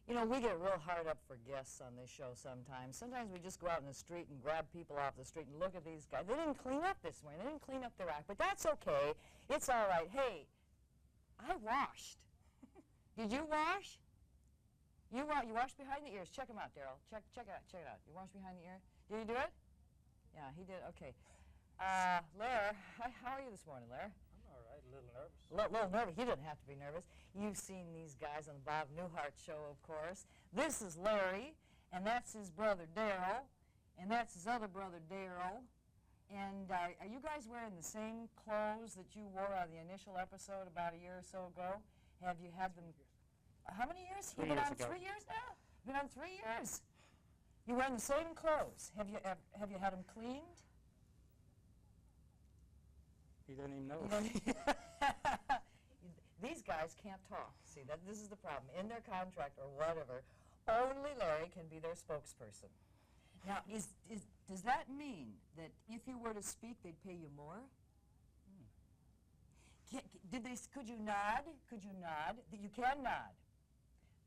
You know, we get real hard up for guests on this show sometimes. Sometimes we just go out in the street and grab people off the street and look at these guys. They didn't clean up this morning. They didn't clean up their act, but that's okay. It's all right. Hey, I washed. Did you wash? You washed behind the ears. Check them out, Daryl. Check it out. Check it out. You washed behind the ear? Did you do it? Yeah, he did. Okay. Lair, how are you this morning, Lair? All right, a little nervous. A little nervous. You didn't have to be nervous. You've seen these guys on the Bob Newhart show, of course. This is Larry, and that's his brother Daryl, and that's his other brother Daryl. And are you guys wearing the same clothes that you wore on the initial episode about a year or so ago? Have you had them? How many years? You've been on 3 years now? You've been on 3 years. You're wearing the same clothes. Have you had them cleaned? He doesn't even know. These guys can't talk. See, this is the problem. In their contract or whatever, only Larry can be their spokesperson. Now, does that mean that if you were to speak, they'd pay you more? Could you nod? Could you nod? You can nod.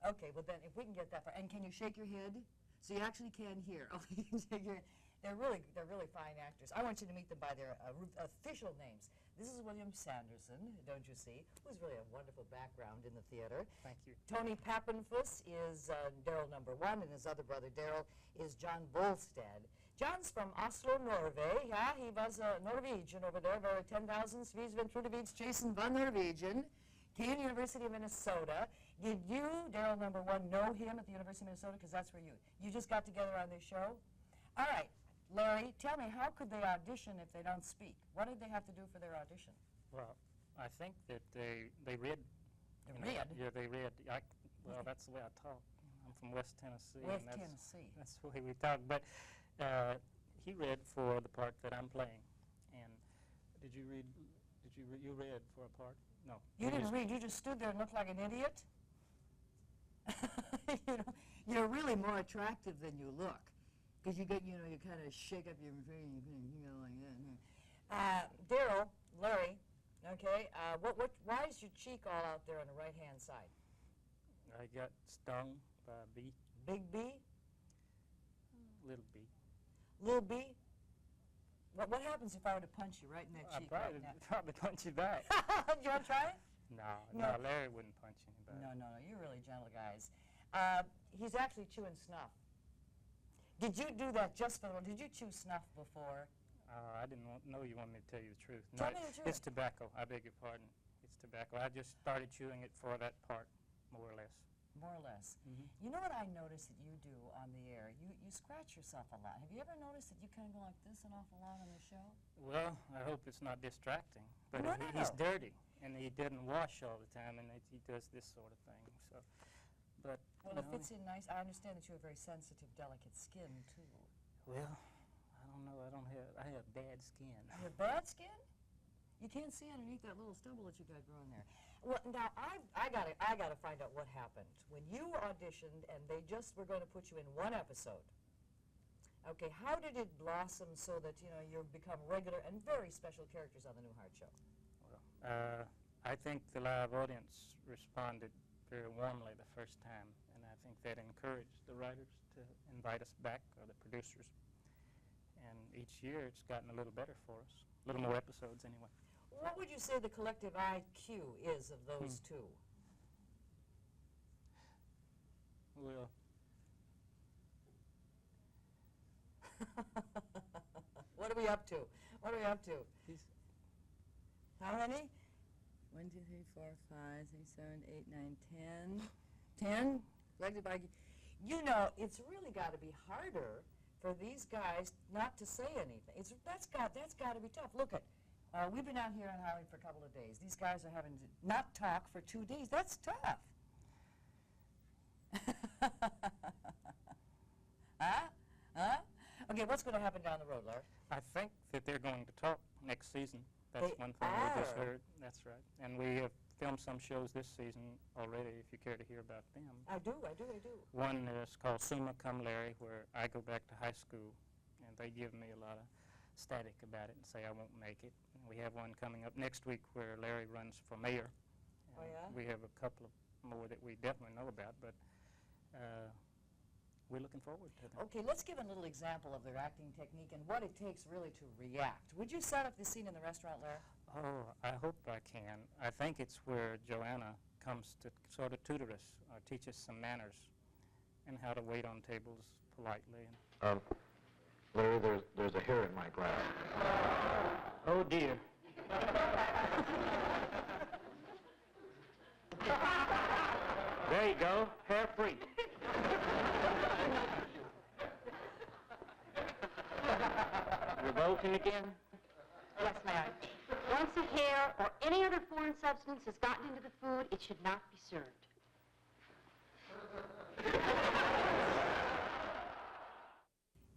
Okay, well then, if we can get that far. And can you shake your head? So you actually can hear. Oh, you can shake your head. They're really fine actors. I want you to meet them by their official names. This is William Sanderson, don't you see, who's really a wonderful background in the theater. Thank you. Tony Papenfuss is Daryl #1, and his other brother Daryl is John Voldstad. John's from Oslo, Norway. Yeah, he was a Norwegian over there, over 10,000 Svisven Trudevids Jason van Norwegian. KGIN University of Minnesota. Did you, Daryl #1, know him at the University of Minnesota? Because that's where you just got together on this show? All right. Larry, tell me, how could they audition if they don't speak? What did they have to do for their audition? Well, I think that they read. They read? Yeah, they read. Well, that's the way I talk. I'm from West Tennessee. West Tennessee. That's the way we talk. But he read for the part that I'm playing. And did you read? You read for a part? No. You didn't read. You just stood there and looked like an idiot. You know, you're really more attractive than you look. Because you get, you kind of shake up your brain, like that. Daryl, Larry, okay, why is your cheek all out there on the right-hand side? I got stung by a bee. Big bee? Little bee. Little bee? What happens if I were to punch you right in that cheek right now? I'd probably punch you back. Do you want to try it? No, Larry wouldn't punch anybody. No, you're really gentle guys. He's actually chewing snuff. Did you do that just for the one? Did you chew snuff before? I didn't know you wanted me to tell you the truth. Tell me the truth. It's tobacco. I beg your pardon. It's tobacco. I just started chewing it for that part, more or less. More or less. Mm-hmm. You know what I noticed that you do on the air? You scratch yourself a lot. Have you ever noticed that you kind of go like this an awful lot on the show? Well, I hope it's not distracting. But No. He's dirty, and he didn't wash all the time, and he does this sort of thing. So, but well, it fits in nice. I understand that you have very sensitive, delicate skin too. Well, I don't know. I have bad skin. You have bad skin? You can't see underneath that little stubble that you got growing there. Well, now I gotta find out what happened when you auditioned and they just were going to put you in one episode. Okay, how did it blossom so that you become regular and very special characters on the Newhart show? Well, I think the live audience responded very warmly the first time, and I think that encouraged the writers to invite us back, or the producers. And each year it's gotten a little better for us, a little more episodes anyway. What would you say the collective IQ is of those two? Well, what are we up to? What are we up to? How many? 1, 2, 3, 4, 5, 6, 7, 8, 9, 10. 10? Collective IQ. It's really got to be harder for these guys not to say anything. That's got to be tough. Look we've been out here on Highway for a couple of days. These guys are having to not talk for 2 days. That's tough. Huh? Okay, what's going to happen down the road, Larry? I think that they're going to talk next season. That's one thing we just heard. That's right. And we have filmed some shows this season already, if you care to hear about them. I do. One is called Summa Cum Larry, where I go back to high school, and they give me a lot of static about it and say I won't make it. And we have one coming up next week where Larry runs for mayor. Oh, yeah? We have a couple of more that we definitely know about, but we're looking forward to that. Okay, let's give a little example of their acting technique and what it takes really to react. Would you set up the scene in the restaurant, Larry? Oh, I hope I can. I think it's where Joanna comes to sort of tutor us or teach us some manners and how to wait on tables politely. Larry, there's a hair in my glass. Oh, dear. There you go, hair free. Revolting again? Yes, Larry. Once a hair or any other foreign substance has gotten into the food, it should not be served.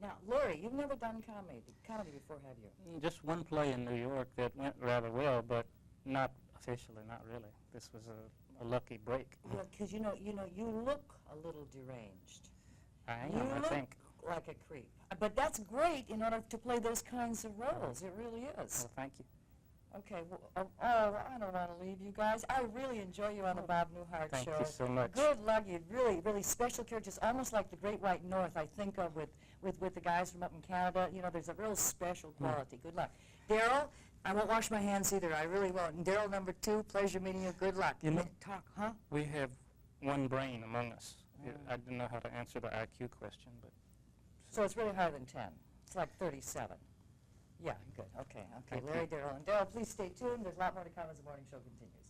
Now, Larry, you've never done comedy before, have you? Just one play in New York that went rather well, but not officially, not really. This was a lucky break. Yeah, because you look a little deranged. I am, You I look think. like a creep. But that's great in order to play those kinds of roles. It really is. Well, thank you. Okay, well, I don't want to leave you guys. I really enjoy you on the Bob Newhart Thank show. you so much. Good luck. You really, really special characters, almost like the Great White North I think of with the guys from up in Canada. You know, there's a real special quality. Good luck. Daryl, I won't wash my hands either. I really won't. And Daryl number 2, pleasure meeting you. Good luck. You know, Talk, huh? we have one brain among us. I didn't know how to answer the IQ question, but So it's really higher than 10. It's like 37. Yeah, good. Okay, okay. Thank Larry, you. Daryl, and Daryl, please stay tuned. There's a lot more to come as the morning show continues.